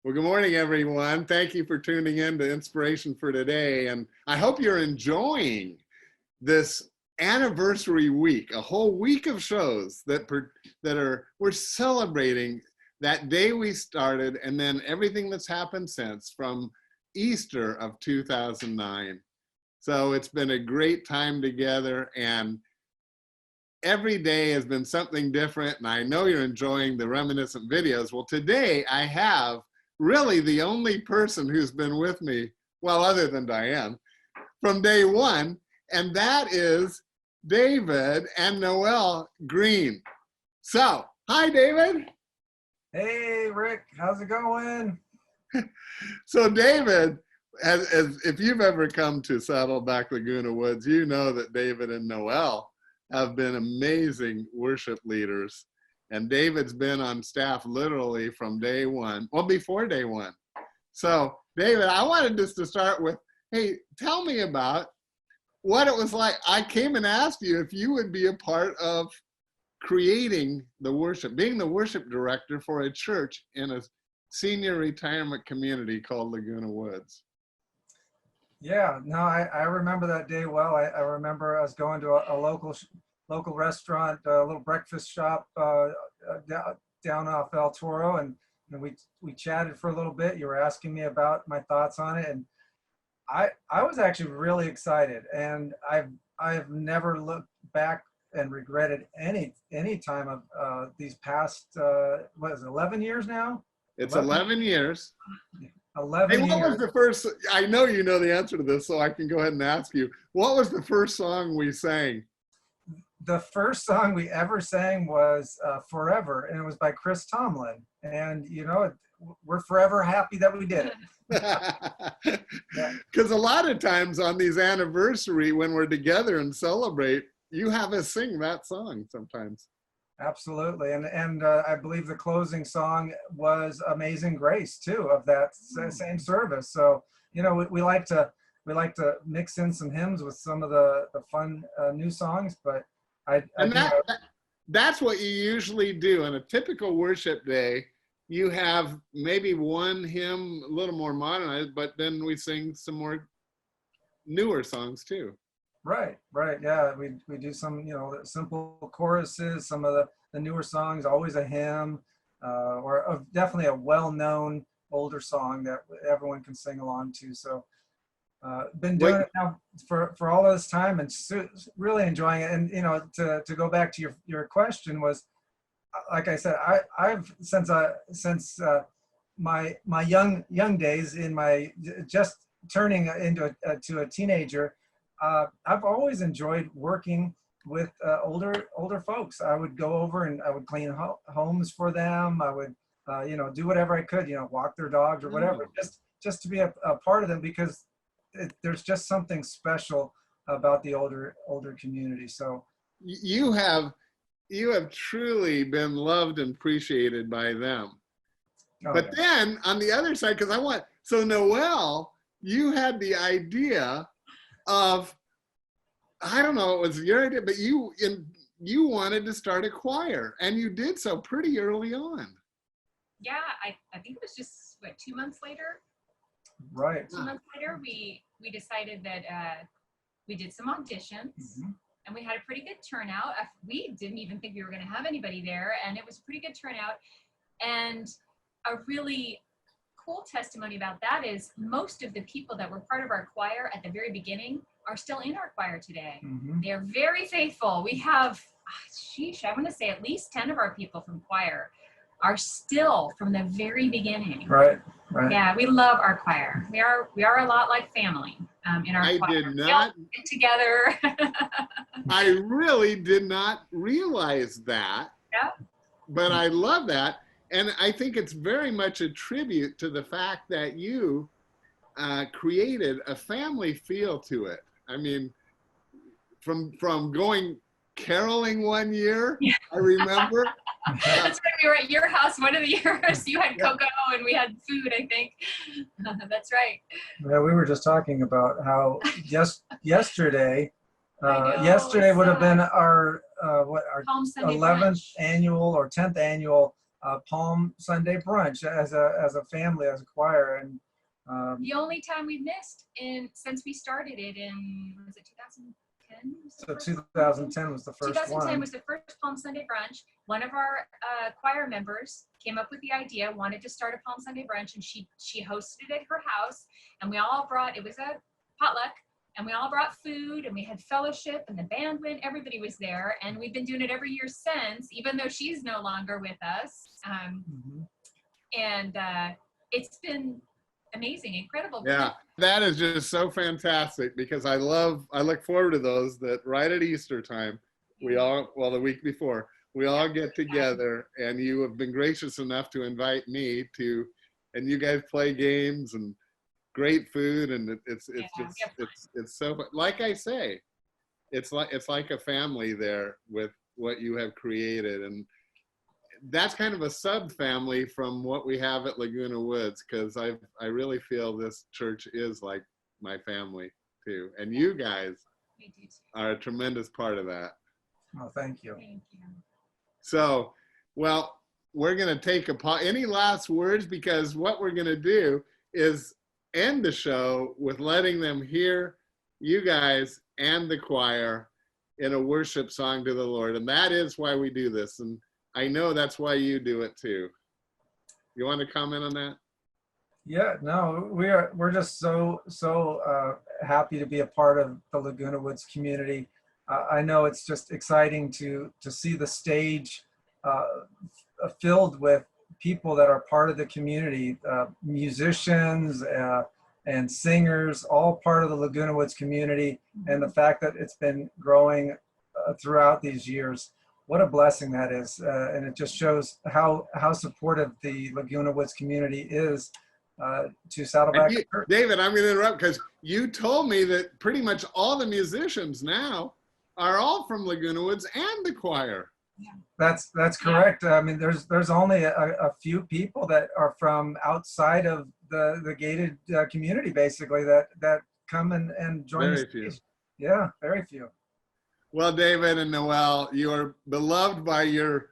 Well, good morning, everyone. Thank you for tuning in to Inspiration for Today. And I hope you're enjoying this anniversary week, a whole week of shows we're celebrating that day we started and then everything that's happened since from Easter of 2009. So it's been a great time together, and every day has been something different, and I know you're enjoying the reminiscent videos. Well, today I have really the only person who's been with me, well, other than Diane, from day one, and that is David and Noelle Green. So, hi, David. Hey, Rick, how's it going? So, David, as if you've ever come to Saddleback Laguna Woods, you know that David and Noelle have been amazing worship leaders. And David's been on staff literally from day one, well, before day one. So, David, I wanted just to start with, hey, tell me about what it was like. I came and asked you if you would be a part of creating the worship, being the worship director for a church in a senior retirement community called Laguna Woods. Yeah, no, I remember that day well. I remember us going to a local restaurant, a little breakfast shop down off El Toro, and we chatted for a little bit. You were asking me about my thoughts on it, and I was actually really excited, and I've never looked back and regretted any time of these past what is it, 11 years now? It's 11 years. 11 hey, what years. was the first, I know you know the answer to this, so I can go ahead and ask you, what was the first song we sang? The first song we ever sang was Forever, and it was by Chris Tomlin. And, you know, we're forever happy that we did it. Because a lot of times on these anniversary, when we're together and celebrate, you have us sing that song sometimes. Absolutely. And I believe the closing song was Amazing Grace, too, of that same service. So, you know, we like to mix in some hymns with some of the fun new songs, but that's what you usually do. On a typical worship day, you have maybe one hymn, a little more modernized, but then we sing some more newer songs too. Right. Yeah, we do some, you know, simple choruses, some of the newer songs, always a hymn, or definitely a well-known older song that everyone can sing along to. So been doing it now for all this time and really enjoying it. And, you know, to go back to your question was, like I said, I've since my young days, in my just turning into a teenager, I've always enjoyed working with older folks. I would go over and I would clean homes for them. I would you know, do whatever I could, you know, walk their dogs or whatever, just to be a part of them, because there's just something special about the older community. So you have truly been loved and appreciated by them. But then on the other side, because so Noelle, you had the idea of, I don't know, it was your idea, but you wanted to start a choir, and you did so pretty early on. Yeah, I think it was just, what, 2 months later? Right. 2 months later, we decided that we did some auditions, and we had a pretty good turnout. We didn't even think we were going to have anybody there, and it was a pretty good turnout. And a really cool testimony about that is most of the people that were part of our choir at the very beginning are still in our choir today. They are very faithful. We have, I want to say at least 10 of our people from choir are still from the very beginning. Right. Yeah, we love our choir. We are a lot like family in our choir. I did not get together. I really did not realize that. Yeah. But I love that. And I think it's very much a tribute to the fact that you created a family feel to it. I mean, from going caroling one year, I remember. That's when we were at your house one of the years. You had cocoa and we had food, I think. That's right. Yeah, we were just talking about how yesterday would have been our 11th annual or 10th annual Palm Sunday brunch as a family, as a choir. And The only time we've missed since we started it in, was it 2010? so 2010 was the first 2010 one. was the first Palm Sunday brunch. One of our choir members came up with the idea, wanted to start a Palm Sunday brunch, and she hosted it at her house. And we all brought, it was a potluck, and we all brought food, and we had fellowship, and the band went, everybody was there. And we've been doing it every year since, even though she's no longer with us. And it's been amazing, incredible. Yeah, that is just so fantastic, because I look forward to those that right at Easter time, the week before, we all get together, and you have been gracious enough to invite me to, and you guys play games and great food, and it's so, like I say, it's like a family there with what you have created. And that's kind of a sub-family from what we have at Laguna Woods, because I really feel this church is like my family too. And you guys are a tremendous part of that. Oh, thank you. Thank you. So, well, we're going to take a pause. Any last words? Because what we're going to do is end the show with letting them hear you guys and the choir in a worship song to the Lord. And that is why we do this. And I know that's why you do it too. You want to comment on that? Yeah, no, we're just so happy to be a part of the Laguna Woods community. I know it's just exciting to see the stage filled with people that are part of the community, musicians and singers, all part of the Laguna Woods community, and the fact that it's been growing throughout these years. What a blessing that is, and it just shows how supportive the Laguna Woods community is to Saddleback. David, I'm going to interrupt, because you told me that pretty much all the musicians now are all from Laguna Woods and the choir. That's correct. I mean, there's only a few people that are from outside of the gated community, basically, that come and join us. Very few. Yeah, very few. Well, David and Noel, you are beloved by your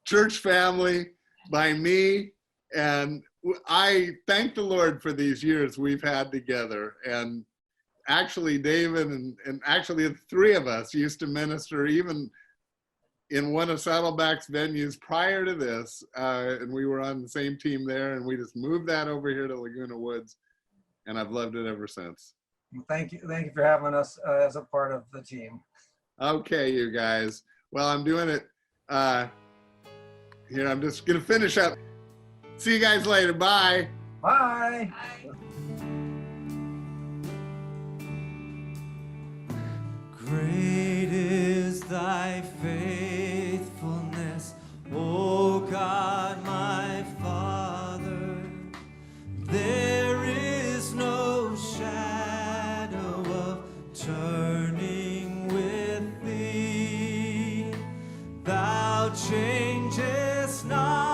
church family, by me, and I thank the Lord for these years we've had together. And actually, David and actually the three of us used to minister even in one of Saddleback's venues prior to this, and we were on the same team there, and we just moved that over here to Laguna Woods, and I've loved it ever since. Well, thank you for having us as a part of the team. Okay, you guys. Well, I'm doing it here. I'm just gonna finish up. See you guys later. Bye. Bye. Bye. Great is thy faithfulness, O God, my Father. There is no shadow of turning with thee. Thou changest not.